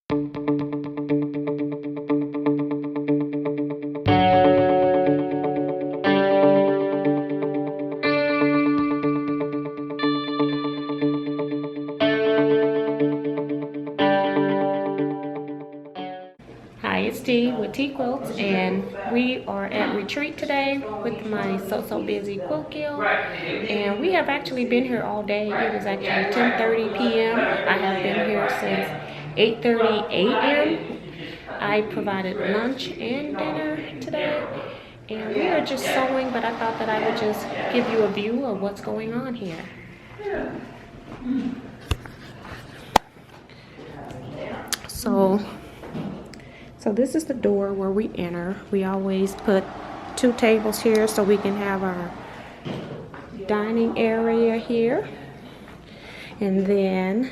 Hi, it's T with TeaQuilts, and we are at retreat today with my So Busy Quilt Guild, and we have actually been here all day. It is actually 10:30 p.m. I have been here since 8:30 a.m. I provided lunch and dinner today, and we are just sewing, but I thought that I would just give you a view of what's going on here. So this is the door where we enter. We always put 2 tables here so we can have our dining area here. And then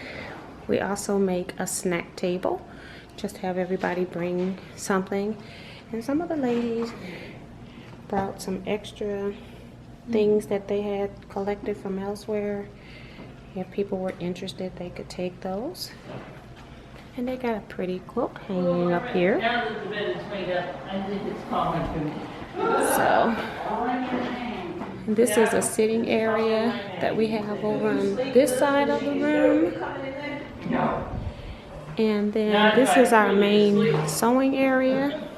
we also make a snack table. Just have everybody bring something. And some of the ladies brought some extra things that they had collected from elsewhere. If people were interested, they could take those. And they got a pretty quilt hanging up here. So, this is a sitting area that we have over on this side of the room. And then this is our main sewing area.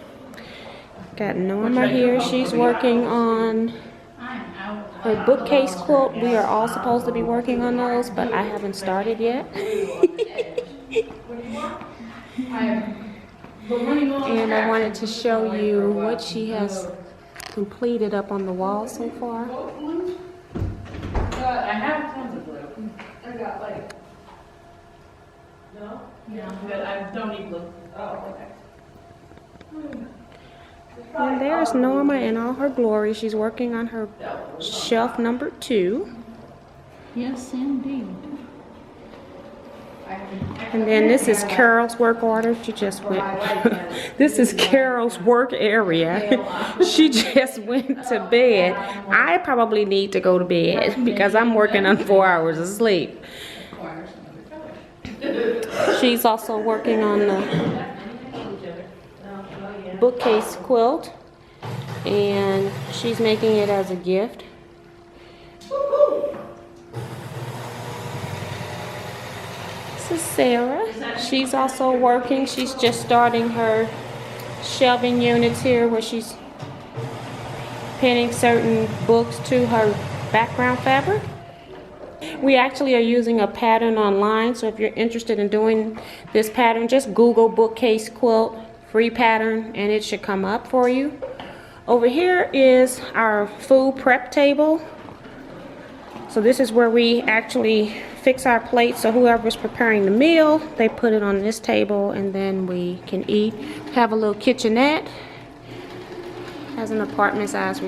Got Norma here. She's working on her bookcase quilt. We are all supposed to be working on those, but I haven't started yet. And I wanted to show you what she has completed up on the wall so far. I have tons of blue. I got like, no? Yeah, but I don't need blue. Oh, okay. And there's Norma in all her glory. She's working on her shelf number 2. Yes, indeed. And then this is Carol's work order. She just went. This is Carol's work area. She just went to bed. I probably need to go to bed because I'm working on 4 hours of sleep. She's also working on the bookcase quilt, and she's making it as a gift. This is Sarah. She's also working. She's just starting her shelving units here where she's pinning certain books to her background fabric. We actually are using a pattern online, so if you're interested in doing this pattern, just Google bookcase quilt free pattern and it should come up for you. Over here is our food prep table. So this is where we actually fix our plates, so whoever's preparing the meal, they put it on this table and then we can eat. Have a little kitchenette. Has an apartment size,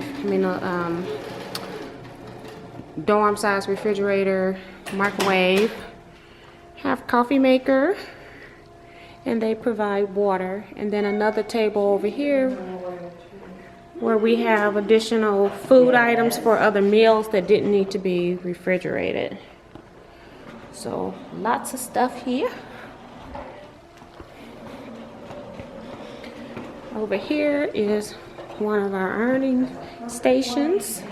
dorm size refrigerator, microwave. Have coffee maker, and they provide water. And then another table over here where we have additional food items for other meals that didn't need to be refrigerated. So lots of stuff here. Over here is one of our ironing stations.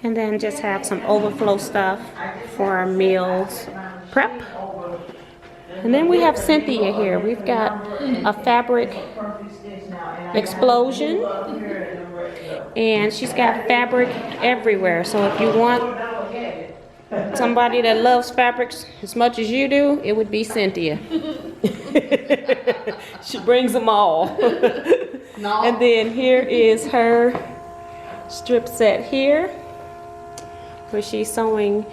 And then just have some overflow stuff for our meals prep. And then we have Cynthia here. We've got a fabric explosion, and she's got fabric everywhere. So if you want somebody that loves fabrics as much as you do, it would be Cynthia. She brings them all. And then here is her strip set here, where she's sewing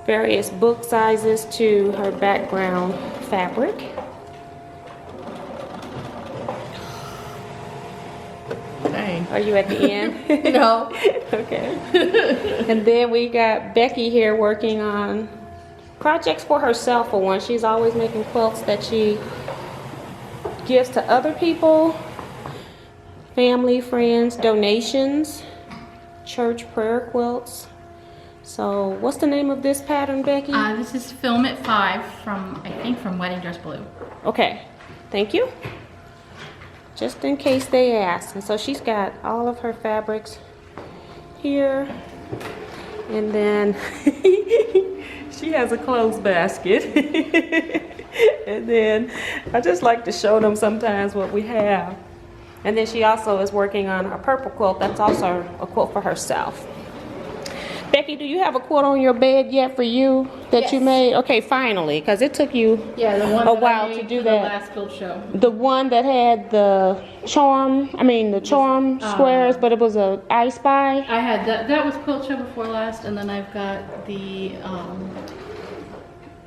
various book sizes to her background fabric. Dang. Are you at the end? No. Okay. And then we got Becky here working on projects for herself for one. She's always making quilts that she gives to other people, family, friends, donations, church prayer quilts. So what's the name of this pattern, Becky? This is Film It 5 from, I think, from Wedding Dress Blue. Okay, thank you. Just in case they ask. And so she's got all of her fabrics here. And then she has a clothes basket. And then I just like to show them sometimes what we have. And then she also is working on a purple quilt. That's also a quilt for herself. Becky, do you have a quilt on your bed yet for you that you made? Okay, finally, because it took you The one a while to do that. The last quilt show. The one that had the charm squares, but it was a I Spy. I had that. That was quilt show before last, and then I've got the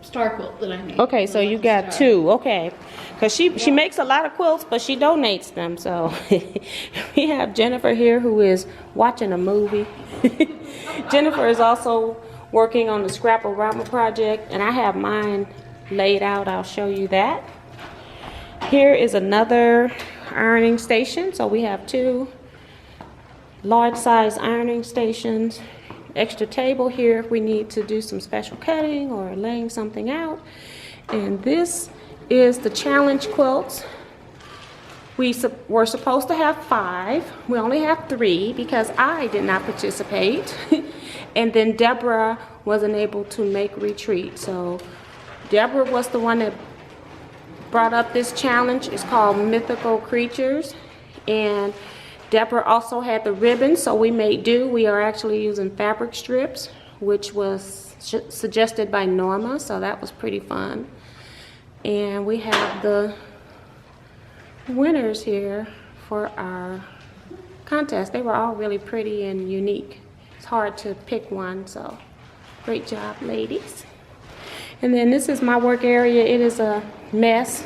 star quilt that I made. Okay, so you got two. Okay, because she makes a lot of quilts, but she donates them. So we have Jennifer here who is watching a movie. Jennifer is also working on the scrap-o-rama project, and I have mine laid out. I'll show you that. Here is another ironing station. So we have two large size ironing stations. Extra table here if we need to do some special cutting or laying something out. And this is the challenge quilts. We were supposed to have 5. We only have 3 because I did not participate. And then Deborah wasn't able to make retreat. So Deborah was the one that brought up this challenge. It's called Mythical Creatures. And Deborah also had the ribbon, so we made do. We are actually using fabric strips, which was suggested by Norma, so that was pretty fun. And we have the winners here for our contest. They were all really pretty and unique. It's hard to pick one, so great job, ladies. And then this is my work area. It is a mess.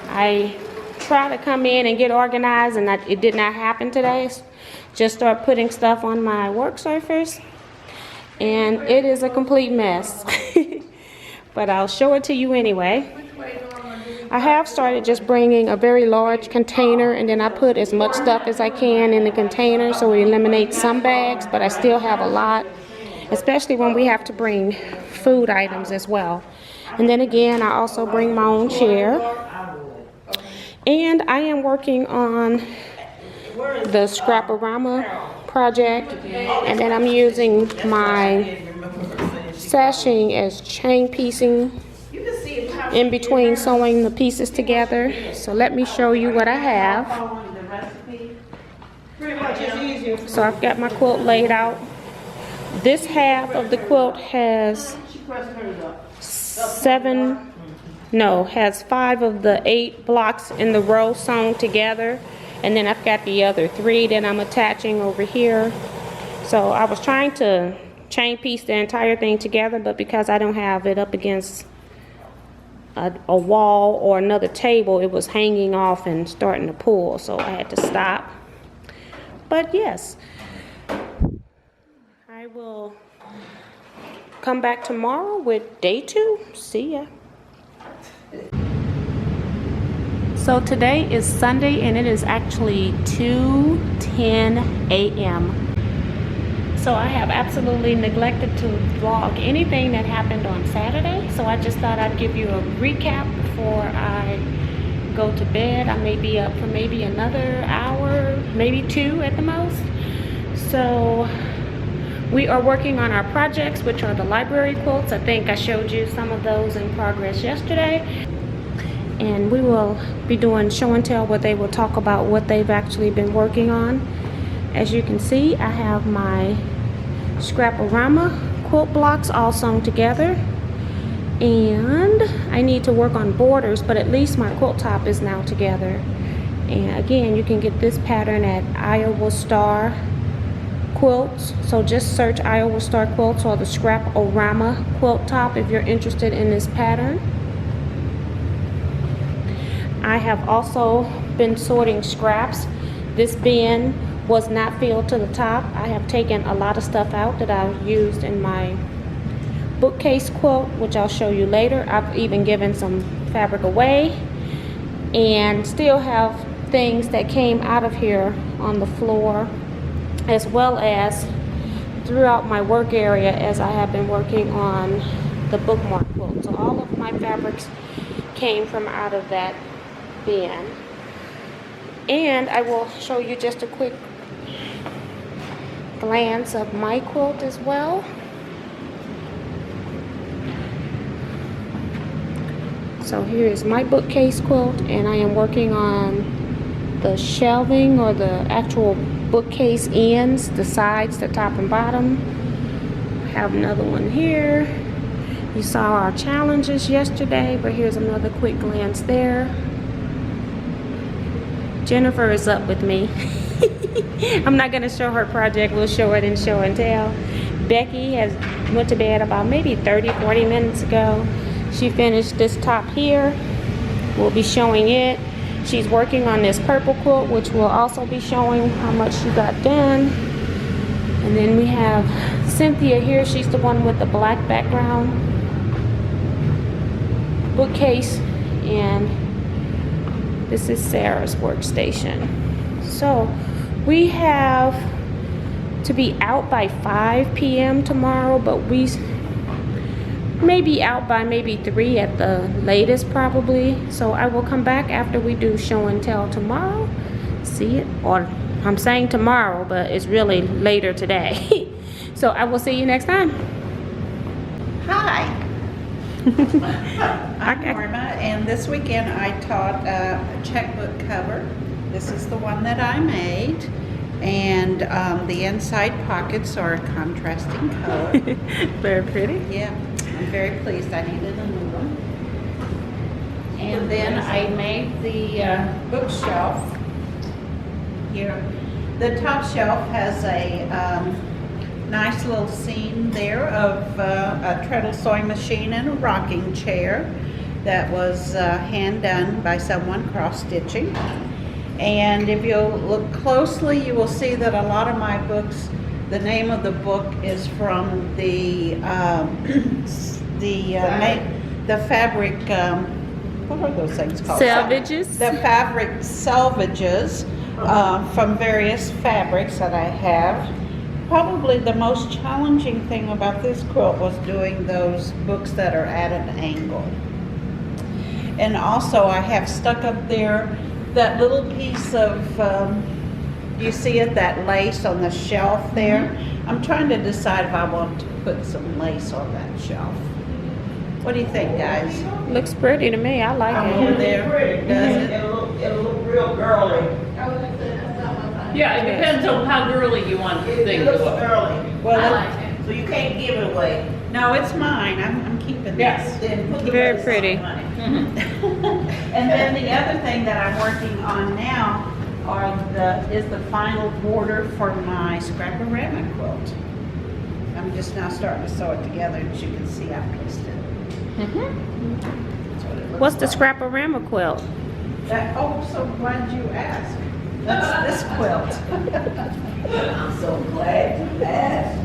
I try to come in and get organized, and it did not happen today. Just start putting stuff on my work surface, and it is a complete mess. But I'll show it to you anyway. I have started just bringing a very large container, and then I put as much stuff as I can in the container, so we eliminate some bags, but I still have a lot, especially when we have to bring food items as well. And then again, I also bring my own chair. And I am working on the scrap-o-rama project, and then I'm using my sashing as chain piecing in between sewing the pieces together. So let me show you what I have. So I've got my quilt laid out. This half of the quilt has 5 of the 8 blocks in the row sewn together, and then I've got the other 3 that I'm attaching over here. So I was trying to chain piece the entire thing together, but because I don't have it up against a wall or another table, it was hanging off and starting to pull, so I had to stop. But yes, I will come back tomorrow with day 2. See ya. So today is Sunday, and it is actually 2:10 a.m. So I have absolutely neglected to vlog anything that happened on Saturday. So I just thought I'd give you a recap before I go to bed. I may be up for maybe another hour, maybe 2 at the most. So we are working on our projects, which are the library quilts. I think I showed you some of those in progress yesterday. And we will be doing show and tell, where they will talk about what they've actually been working on. As you can see, I have my scrap-o-rama quilt blocks all sewn together. And I need to work on borders, but at least my quilt top is now together. And again, you can get this pattern at Iowa Star Quilts. So just search Iowa Star Quilts or the scrap-o-rama quilt top if you're interested in this pattern. I have also been sorting scraps. This bin was not filled to the top. I have taken a lot of stuff out that I used in my bookcase quilt, which I'll show you later. I've even given some fabric away, and still have things that came out of here on the floor, as well as throughout my work area as I have been working on the bookmark quilt. So all of my fabrics came from out of that bin. And I will show you just a quick glance of my quilt as well. So here is my bookcase quilt, and I am working on the shelving or the actual bookcase ends, the sides, the top and bottom. I have another one here. You saw our challenges yesterday, but here's another quick glance there. Jennifer is up with me. I'm not going to show her project. We'll show it in show and tell. Becky went to bed about maybe 30-40 minutes ago. She finished this top here. We'll be showing it. She's working on this purple quilt, which will also be showing how much she got done. And then we have Cynthia here. She's the one with the black background bookcase. And this is Sarah's workstation. So we have to be out by 5 p.m. tomorrow, but we may be out by maybe 3 at the latest probably. So I will come back after we do show and tell tomorrow. See it? Or I'm saying tomorrow, but it's really later today. So I will see you next time. Hi, I'm Norma, and this weekend I taught a checkbook cover. This is the one that I made, and the inside pockets are a contrasting color. Very pretty. Yeah, I'm very pleased. I needed a new one. And then I made the bookshelf here. The top shelf has a nice little scene there of a treadle sewing machine and a rocking chair that was hand done by someone cross-stitching. And if you'll look closely, you will see that a lot of my books, the name of the book is from the fabric, what are those things called? Salvages. The fabric salvages from various fabrics that I have. Probably the most challenging thing about this quilt was doing those books that are at an angle. And also I have stuck up there that little piece of, you see it, that lace on the shelf there? I'm trying to decide if I want to put some lace on that shelf. What do you think, guys? Looks pretty to me. I like Over it. there, does it? It'll look real girly. Yeah, it depends on how girly you want the thing It to looks look. girly. Well, So you can't give it away. no, it's mine. I'm keeping this. Yes. Then put the Very lace on pretty. mine. And then the other thing that I'm working on now is the final border for my scrap-o-rama quilt. I'm just now starting to sew it together, and as you can see, I've twisted it. That's what it looks What's the like. scrap-o-rama quilt? Oh, so glad you asked. That's this quilt. I'm so glad you asked.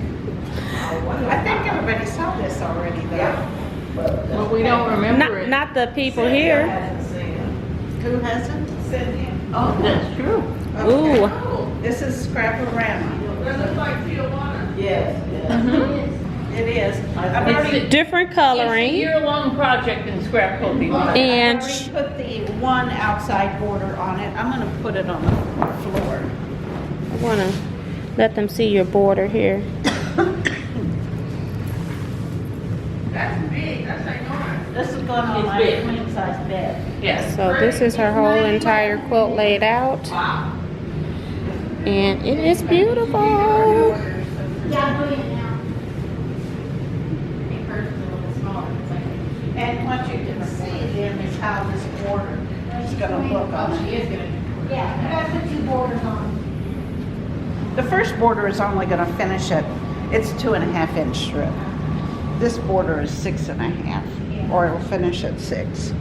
I think everybody saw this already, though. Yeah. But we don't remember it. Not the people here. Who hasn't? Cynthia. Oh, that's true. Ooh. This is scrap-o-rama. That looks like Teajuana. Yes, yes. It is. I've It's already, the- Different It's a coloring. year-long project in scrapbooking. And I've already put the one outside border on it. I'm gonna put it on the floor. I want to let them see your border here. That's big, that's enormous. This is going on It's my big. queen size bed. Yes. So this is her whole entire quilt laid out. Wow. And it is beautiful. Yeah, I'm doing it now. It hurts a little bit smaller. It's like, And what you can see then is how this border is gonna look on it. she is gonna. Yeah, I gotta put 2 borders on. The first border is only gonna finish it. It's 2.5 inch strip. This border is 6.5, or it'll finish at 6.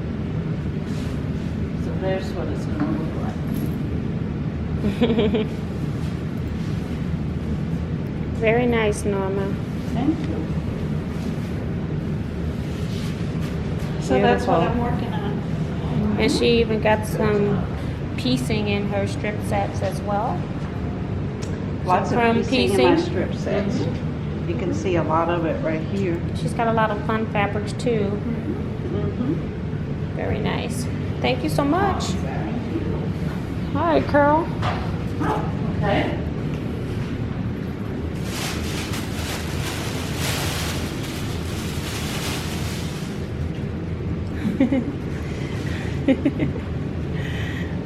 So there's what it's gonna look like. Very nice, Norma. Thank you. So that's what I'm working on. And she even got some piecing in her strip sets as well. Lots From of piecing in my piecing. strip sets. You can see a lot of it right here. She's got a lot of fun fabrics too. Very nice. Thank you so much. All right, Carol. Okay.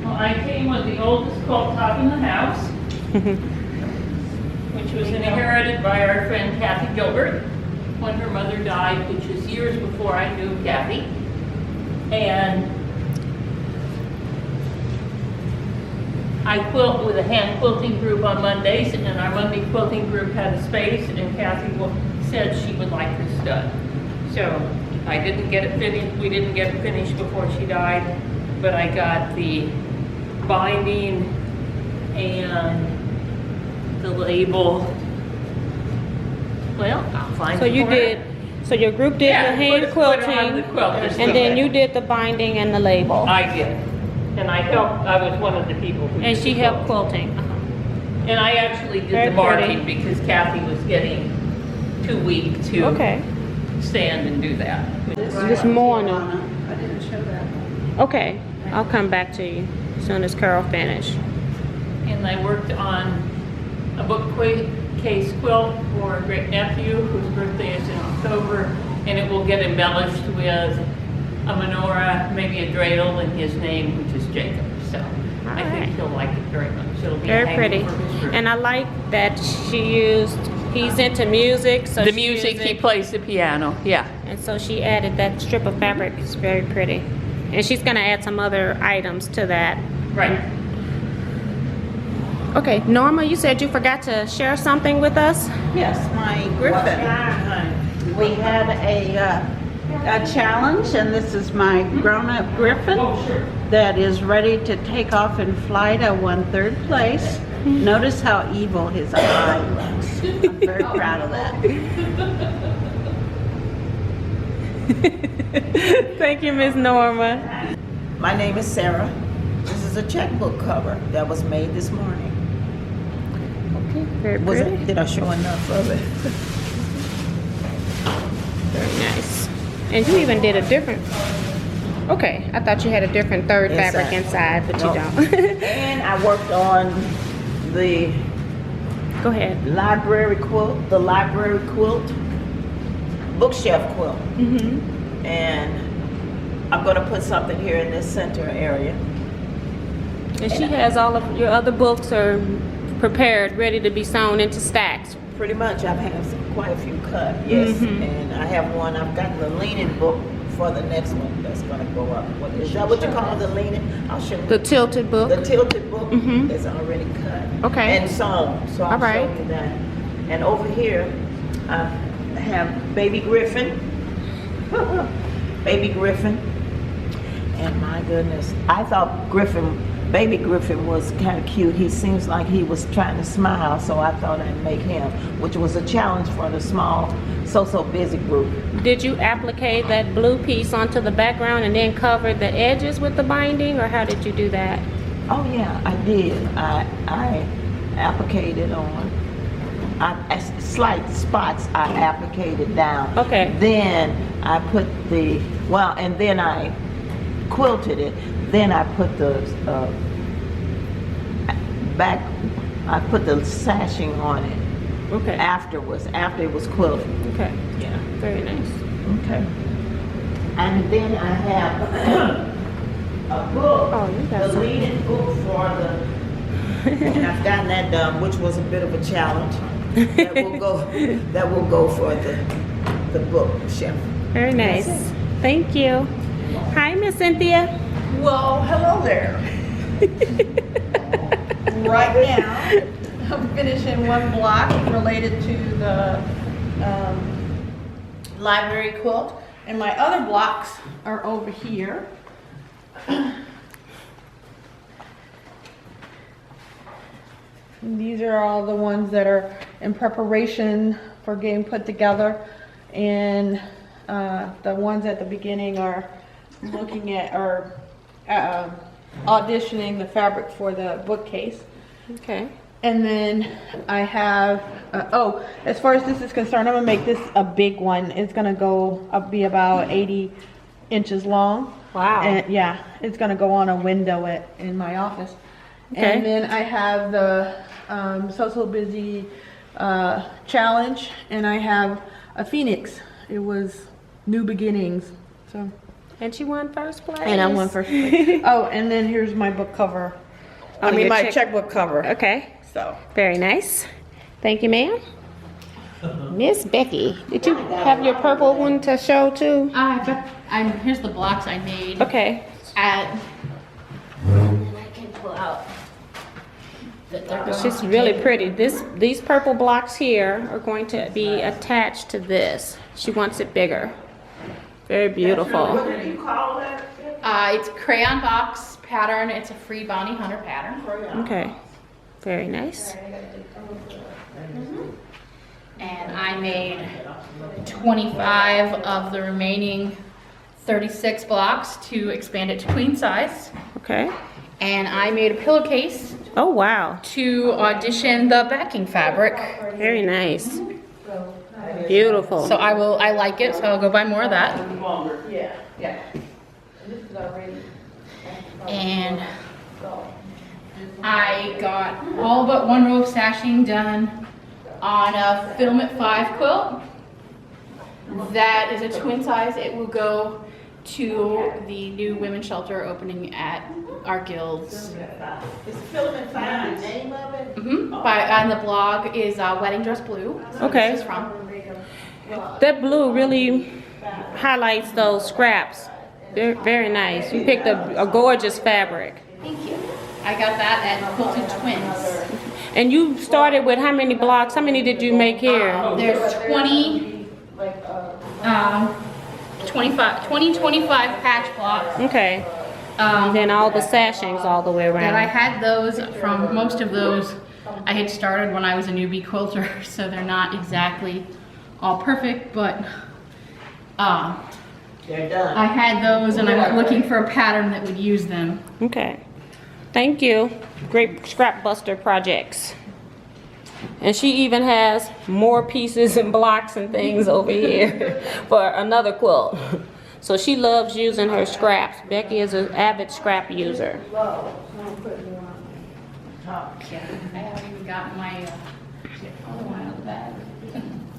Well, I came with the oldest quilt top in the house, which was inherited by our friend Kathy Gilbert when her mother died, which was years before I knew Kathy. And I quilt with a hand quilting group on Mondays, and our Monday quilting group had a space, and Kathy said she would like this done. So I didn't get it finished, we didn't get it finished before she died, but I got the binding and the label. Well, I'll find So it you for her. did, so your group did Yeah, the hand put it quilting, on the quilt, just and like then that. you did the binding and the label. I did. And I was one of the people who And did she the helped quilt. quilting. And I actually did Very the marking pretty. because Kathy was getting too weak to Okay. stand and do that. This morning. I didn't show that. Okay, I'll come back to you as soon as Carol finish. And I worked on a bookcase quilt for a great nephew whose birthday is in October, and it will get embellished with a menorah, maybe a dreidel, and his name, which is Jacob. So I Alright. think he'll like it very much. It'll be Very hanging pretty. for his room. And I like that he's into music, so The she music, used he it, plays the piano, yeah. and so she added that strip of fabric. It's very pretty. And she's gonna add some other items to that. Right. Okay, Norma, you said you forgot to share something with us? Yes, my griffin. We had a challenge, and this is my grown-up griffin that is ready to take off and fly to 1/3 place. Notice how evil his eye looks. I'm very proud of that. Thank you, Miss Norma. My name is Sarah. This is a checkbook cover that was made this morning. Okay, very pretty. Did I show enough of it? Very nice. And you even did a different, okay, I thought you had a different third fabric inside, but you No. don't. And I worked on the Go ahead. library quilt, bookshelf quilt. And I'm gonna put something here in this center area. And she has all of your other books are prepared, ready to be sewn into stacks. Pretty much, I've had quite a few cut, yes. And I have one, I've got the leaning book for the next one that's gonna go up. Is that what you call the leaning? I'll show you. The tilted book. The tilted book is already cut. Okay. And sewn, so I'll All right. show you that. And over here, I have Baby Griffin. Baby Griffin. And my goodness, I thought Baby Griffin was kind of cute. He seems like he was trying to smile, so I thought I'd make him, which was a challenge for the small, so busy group. Did you applicate that blue piece onto the background and then cover the edges with the binding, or how did you do that? Oh yeah, I did. I applicated on slight spots. I applicated down. Okay. Then I put and then I quilted it. Then I put the back. I put the sashing on it Okay. afterwards. After it was quilted. Okay. Yeah. Very nice. Okay. And then I have a book, Oh, you got the some. leading book for the, and I've gotten that done, which was a bit of a challenge. That will go for the bookshelf. Very nice. Thank you. Hi, Miss Cynthia. Well, hello there. Right now, I'm finishing one block related to the library quilt, and my other blocks are over here. And these are all the ones that are in preparation for getting put together, and the ones at the beginning are looking at auditioning the fabric for the bookcase. Okay. And then I have, oh, as far as this is concerned, I'm gonna make this a big one. It's gonna go up, be about 80 inches long. Wow. And yeah, it's gonna go on a window in my office. Okay. And then I have the So Busy challenge, and I have a phoenix. It was New Beginnings. So. And she won first place. And I won first place. Oh, and then here's my book cover. I mean, your my checkbook cover. Okay. So. Very nice. Thank you, ma'am. Miss Becky, did you have your purple one to show too? Here's the blocks I made Okay. at, and I can pull out that they're It's going just to really take. pretty. These purple blocks here are going to be attached to this. She wants it bigger. Very beautiful. What do you call that? It's crayon box pattern. It's a free Bonnie Hunter pattern. Okay. Very nice. And I made 25 of the remaining 36 blocks to expand it to queen size. Okay. And I made a pillowcase Oh, wow. to audition the backing fabric. Very nice. Beautiful. So I like it, so I'll go buy more of that. Yeah. And I got all but one row of sashing done on a Film at 5 quilt. That is a twin size. It will go to the new women's shelter opening at our guilds. Is Filament 5 the name of it? On the blog is Wedding Dress Blue. That's where Okay. This is from. That blue really highlights those scraps. They're very nice. You picked a gorgeous fabric. Thank you. I got that at Quilted Twins. And you started with how many blocks? How many did you make here? There's 25 patch blocks. Okay. And then all the sashings all the way And I around. had those from, most of those I had started when I was a newbie quilter, so they're not exactly all perfect, but They're done. I had those and I was looking for a pattern that would use them. Okay. Thank you. Great scrap buster projects. And she even has more pieces and blocks and things over here for another quilt. So she loves using her scraps. Becky is an avid scrap user. Yeah, I haven't even got my other one out of the bag.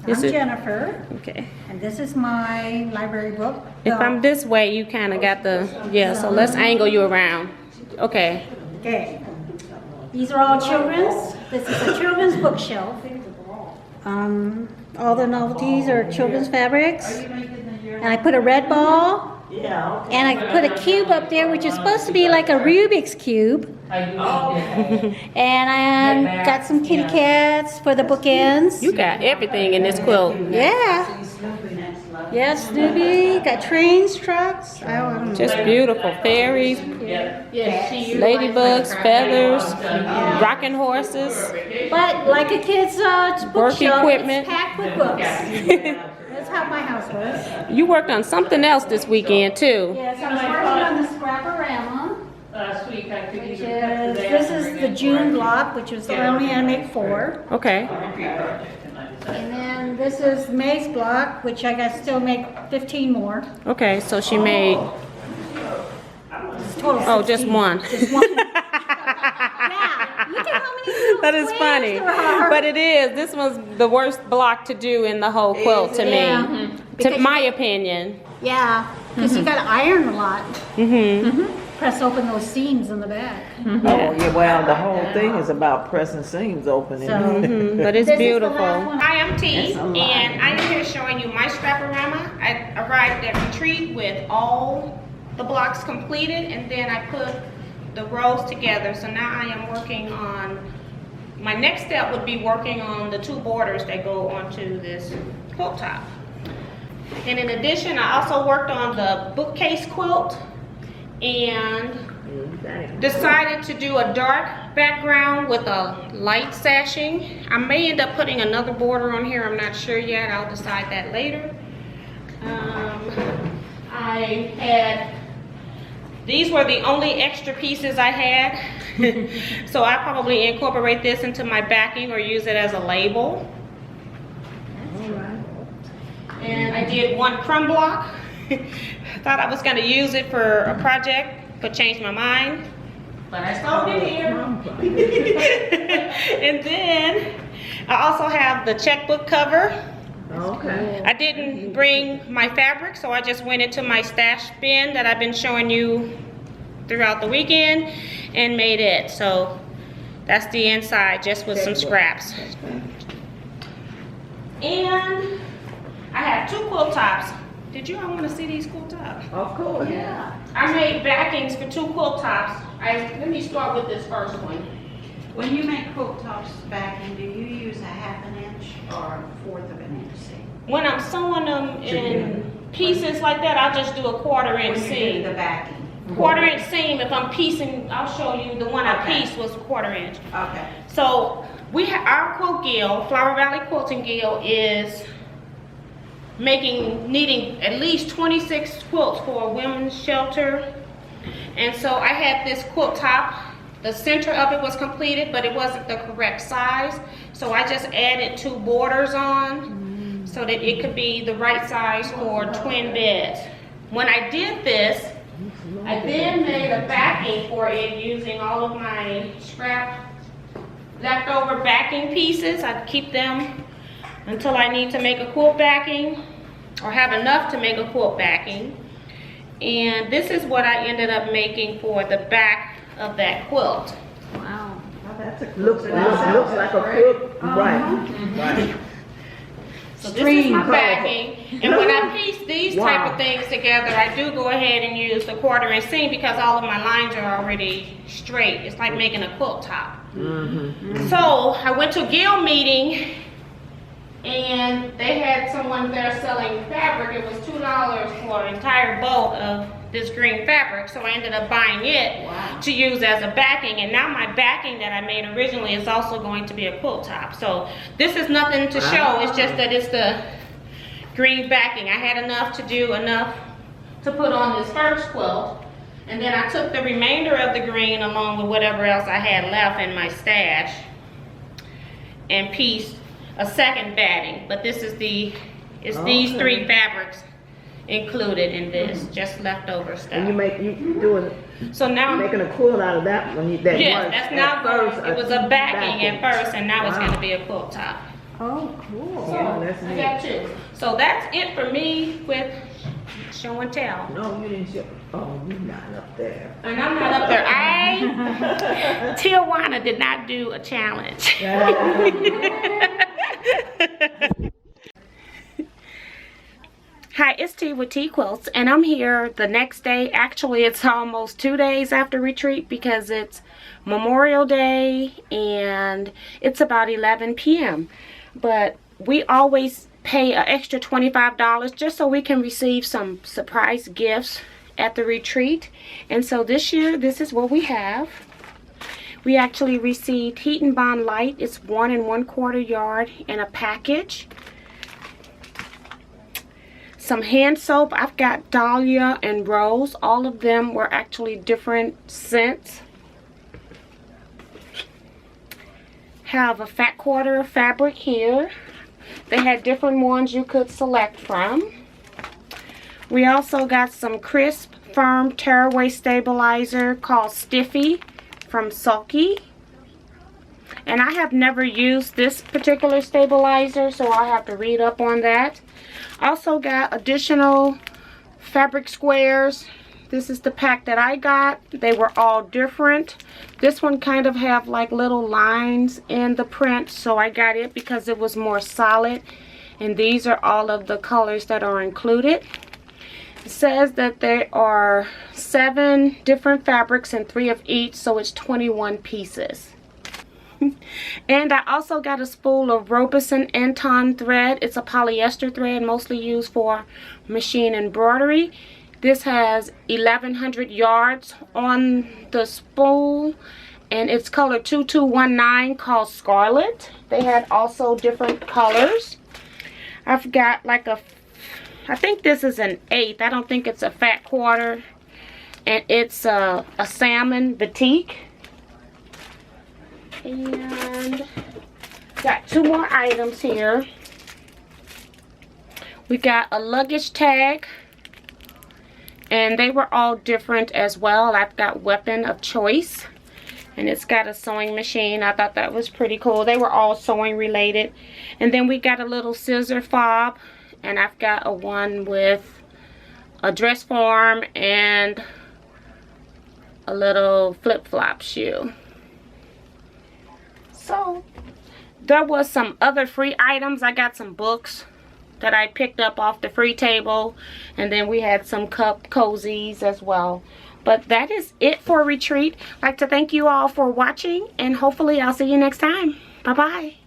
This I'm is- Jennifer, Okay. and this is my library book. If I'm this way, you kind of got the, yeah, so let's angle you around. Okay. Okay. These are all children's. This is a children's bookshelf. All the novelties are children's fabrics. And I put a red ball, Yeah, okay. and I put a cube up there, which is supposed to be like a Rubik's Cube. And I got some kitty cats for the bookends. You got everything in this quilt. Yeah. Yes, Snoopy. Got trains, trucks. I don't know. Just beautiful. Fairies, Yes, she ladybugs, feathers, rocking horses. But like a kid's Work bookshelf, equipment. it's packed with books. That's how my house was. You worked on something else this weekend too. Yes, I was working on the scrap-o-rama, Last week I could which use is, this is the June block, which was I only had to make 4. Okay. And then this is May's block, which I got to still make 15 more. Okay, so she made, It's total oh, just 16. one. Just one. Yeah, look at how many little That is squares funny. there are. But it is, this was the worst block to do in the whole quilt to Yeah. me. To Because my opinion. Yeah, because you got to iron a lot. Mm-hmm. Press open those seams in the back. Oh, yeah, well, the whole thing is about pressing seams open. So, But it's This is the beautiful. last one. Hi, I'm T, That's a lot. and I am here showing you my scrap-o-rama. I arrived at retreat with all the blocks completed, and then I put the rows together. So now I am working on, my next step would be working on the 2 borders that go onto this quilt top. And in addition, I also worked on the bookcase quilt, and decided to do a dark background with a light sashing. I may end up putting another border on here, I'm not sure yet, I'll decide that later. I had These were the only extra pieces I had. So I probably incorporate this into my backing or use it as a label. And I did one crumb block. Thought I was gonna use it for a project, but changed my mind. But I sold it here. And then I also have the checkbook cover. Okay. I didn't bring my fabric, so I just went into my stash bin that I've been showing you throughout the weekend and made it. So that's the inside, just with some scraps. And I have 2 quilt tops. Did you all want to see these quilt tops? Of course. Yeah. I made backings for 2 quilt tops. Let me start with this first one. When you make quilt tops backing, do you use a 1/2 inch or 1/4 of an inch seam? When I'm sewing them in pieces like that, I'll just do a 1/4 inch When you do seam. the backing? 1/4 inch seam. If I'm piecing, I'll show you the one I Okay. pieced was a 1/4 inch. Okay. So we have our quilt guild, Flower Valley Quilting Guild, is needing at least 26 quilts for a women's shelter. And so I had this quilt top. The center of it was completed, but it wasn't the correct size. So I just added 2 borders on so that it could be the right size for twin beds. When I did this, I then made a backing for it using all of my scrap leftover backing pieces. I keep them until I need to make a quilt backing or have enough to make a quilt backing. And this is what I ended up making for the back of that quilt. Wow. That's a Looks like a quilt. Right. Right. So this is my Extreme backing. And when I piece these type Wow. of things together, I do go ahead and use the 1/4 inch seam because all of my lines are already straight. It's like making a quilt top. So I went to a guild meeting and they had someone there selling fabric. It was $2 for an entire bolt of this green fabric. So I ended up buying it to use as a backing. And now my backing that I made originally is also going to be a quilt top. So this is nothing to show. It's just that it's the green backing. I had enough to put on this first quilt. And then I took the remainder of the green along with whatever else I had left in my stash and pieced a second batting. But this is these 3 fabrics included in this, just leftover stuff. And you doing So now, making a quilt out of that one. That yes, was that's at now first it was a backing at first, and now it's Wow. going to be a quilt top. Oh, cool. So Yeah, that's I neat. got 2. So that's it for me with show and tell. No, you didn't show. Oh, you're not up there. And I'm not up there. Teajuana did not do a challenge. Hi, it's T with TeaQuilts, and I'm here the next day. Actually, it's almost 2 days after retreat because it's Memorial Day and it's about 11 p.m. But we always pay an extra $25 just so we can receive some surprise gifts at the retreat. And so this year, this is what we have. We actually received Heat and Bond Light. It's 1 1/4 yard in a package. Some hand soap. I've got Dahlia and Rose. All of them were actually different scents. Have a fat quarter of fabric here. They had different ones you could select from. We also got some crisp, firm tearaway stabilizer called Stiffy from Sulky. And I have never used this particular stabilizer, so I'll have to read up on that. Also got additional fabric squares. This is the pack that I got. They were all different. This one kind of have like little lines in the print, so I got it because it was more solid. And these are all of the colors that are included. It says that there are 7 different fabrics and 3 of each, so it's 21 pieces. And I also got a spool of Robeson Anton thread. It's a polyester thread, mostly used for machine embroidery. This has 1100 yards on the spool, and it's color 2219 called Scarlet. They had also different colors. I've got like I think this is an 1/8. I don't think it's a fat quarter. and it's a salmon batik. And got 2 more items here. We got a luggage tag, and they were all different as well. I've got weapon of choice, and it's got a sewing machine. I thought that was pretty cool. They were all sewing related. And then we got a little scissor fob, and I've got a one with a dress form and a little flip-flop shoe. So there was some other free items. I got some books that I picked up off the free table, and then we had some cup cozies as well. But that is it for retreat. I'd like to thank you all for watching, and hopefully I'll see you next time. Bye bye.